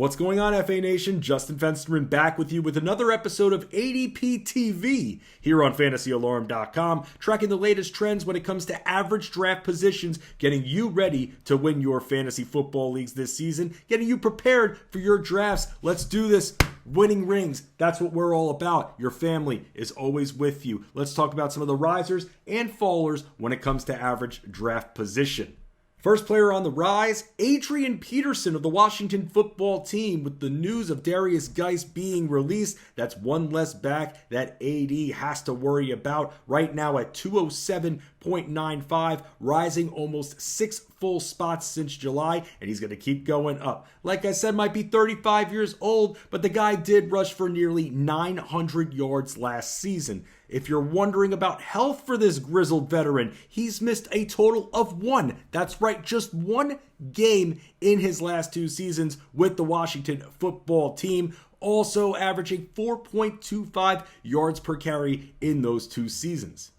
What's going on, FA Nation? Justin Fensterman back with you with another episode of ADP TV here on FantasyAlarm.com, tracking the latest trends when it comes to average draft positions, getting you ready to win your fantasy football leagues this season, getting you prepared for your drafts. Let's do this. Winning rings, that's what we're all about. Your family is always with you. Let's talk about some of the risers and fallers when it comes to average draft position. First player on the rise, Adrian Peterson of the Washington football team, with the news of Darius Geis being released. That's one less back that AD has to worry about right now at 207.95, rising almost 6 full spots since July, and he's going to keep going up. Like I said, might be 35 years old, but the guy did rush for nearly 900 yards last season. If you're wondering about health for this grizzled veteran, he's missed a total of one. That's right, just one game in his last 2 seasons with the Washington football team, also averaging 4.25 yards per carry in those 2 seasons.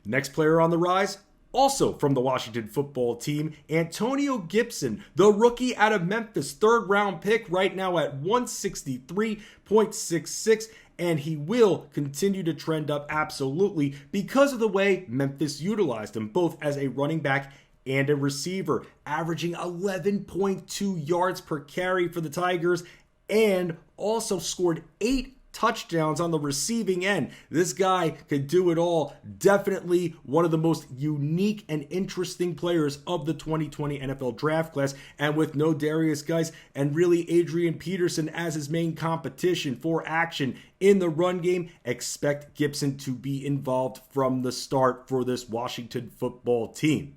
Next player on the rise, also from the Washington football team, Antonio Gibson, the rookie out of Memphis, 3rd round pick right now at 163.66, and he will continue to trend up absolutely because of the way Memphis utilized him, both as a running back and a receiver, averaging 11.2 yards per carry for the Tigers, and also scored 8 touchdowns on the receiving end. This guy could do it all. Definitely one of the most unique and interesting players of the 2020 NFL draft class. And with no Darius Geis and really Adrian Peterson as his main competition for action in the run game, expect Gibson to be involved from the start for this Washington football team.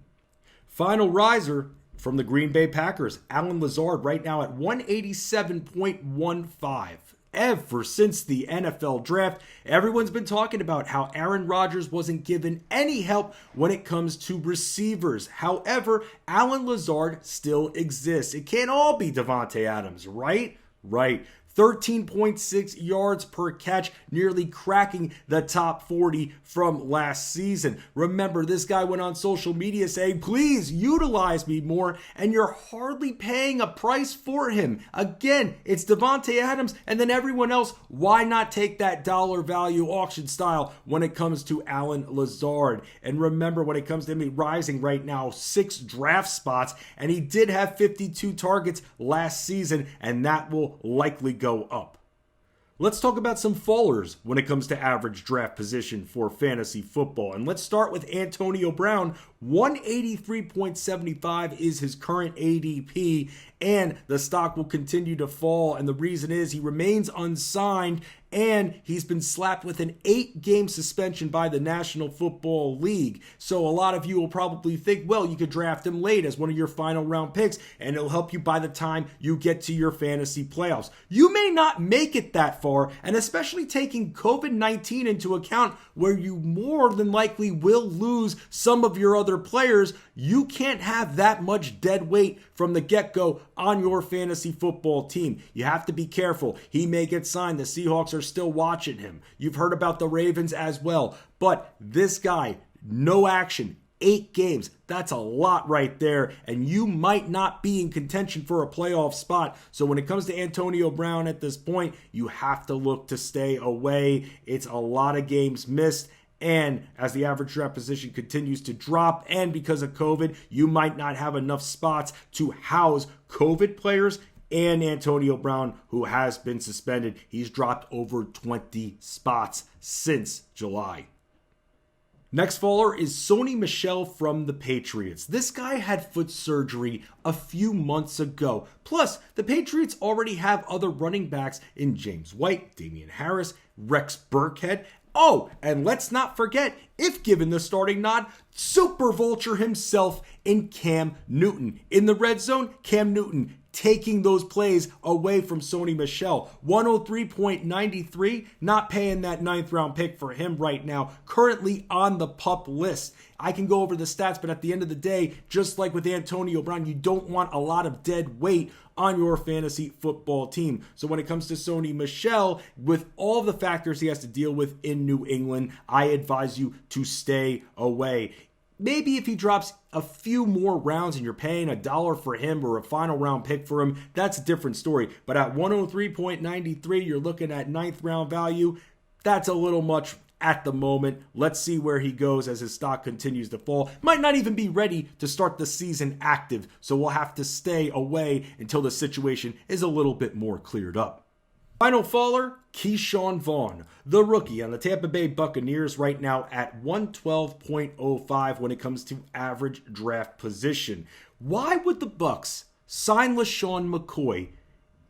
Final riser from the Green Bay Packers, Alan Lazard, right now at 187.15. Ever since the NFL draft, everyone's been talking about how Aaron Rodgers wasn't given any help when it comes to receivers. However, Alan Lazard still exists. It can't all be Davante Adams, right? Right. 13.6 yards per catch, nearly cracking the top 40 from last season. Remember, this guy went on social media saying, please utilize me more, and you're hardly paying a price for him. Again, it's Davante Adams, and then everyone else. Why not take that dollar value auction style when it comes to Alan Lazard? And remember, when it comes to him rising right now, 6 draft spots, and he did have 52 targets last season, and that will likely go up. Let's talk about some fallers when it comes to average draft position for fantasy football. And let's start with Antonio Brown. 183.75 is his current ADP, and the stock will continue to fall. And the reason is he remains unsigned, and he's been slapped with an 8-game suspension by the National Football League. So a lot of you will probably think, well, you could draft him late as one of your final round picks, and it'll help you by the time you get to your fantasy playoffs. You may not make it that far, and especially taking COVID-19 into account, where you more than likely will lose some of your other players, you can't have that much dead weight from the get-go on your fantasy football team. You have to be careful. He may get signed. The Seahawks are still watching him. You've heard about the Ravens as well. But this guy, no action, 8 games. That's a lot right there, and you might not be in contention for a playoff spot. So when it comes to Antonio Brown at this point, you have to look to stay away. It's a lot of games missed. And as the average draft position continues to drop, and because of COVID, you might not have enough spots to house COVID players and Antonio Brown, who has been suspended. He's dropped over 20 spots since July. Next faller is Sony Michel from the Patriots. This guy had foot surgery a few months ago. Plus, the Patriots already have other running backs in James White, Damian Harris, Rex Burkhead. Oh, and let's not forget, if given the starting nod, Super Vulture himself in Cam Newton. In the red zone, Cam Newton taking those plays away from Sony Michel. 103.93, not paying that 9th round pick for him right now. Currently on the PUP list. I can go over the stats, but at the end of the day, just like with Antonio Brown, you don't want a lot of dead weight on your fantasy football team. So when it comes to Sony Michel, with all the factors he has to deal with in New England, I advise you to stay away. maybe if he drops a few more rounds and you're paying $1 for him or a final round pick for him, that's a different story. But at 103.93, you're looking at 9th round value. That's a little much at the moment. Let's see where he goes as his stock continues to fall. Might not even be ready to start the season active, so we'll have to stay away until the situation is a little bit more cleared up. Final faller, Keyshawn Vaughn, the rookie on the Tampa Bay Buccaneers, right now at 112.05 when it comes to average draft position. Why would the Bucs sign LaShawn McCoy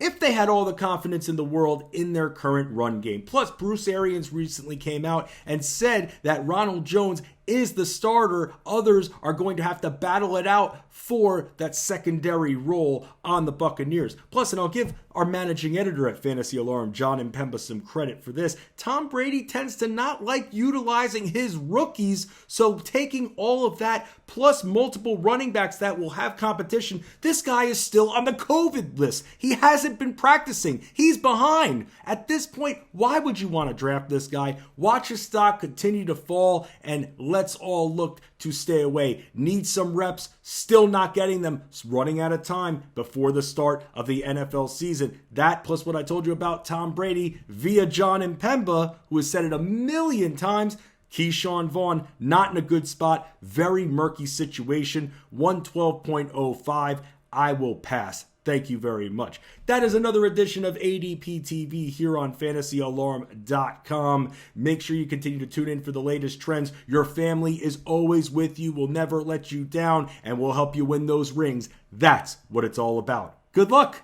if they had all the confidence in the world in their current run game? Plus, Bruce Arians recently came out and said that Ronald Jones is the starter. Others are going to have to battle it out for that secondary role on the Buccaneers. Plus, and I'll give our managing editor at Fantasy Alarm, John Impemba, some credit for this. Tom Brady tends to not like utilizing his rookies, so taking all of that plus multiple running backs that will have competition, this guy is still on the COVID list. He hasn't been practicing. He's behind. At this point, why would you want to draft this guy? Watch his stock continue to fall, and let's all look to stay away. Need some reps, still not getting them, running out of time before the start of the NFL season. That plus what I told you about Tom Brady via John Impemba, who has said it a million times. Keyshawn Vaughn, not in a good spot. Very murky situation. 112.05. I will pass. Thank you very much. That is another edition of ADP TV here on FantasyAlarm.com. Make sure you continue to tune in for the latest trends. Your family is always with you, will never let you down, and will help you win those rings. That's what it's all about. Good luck.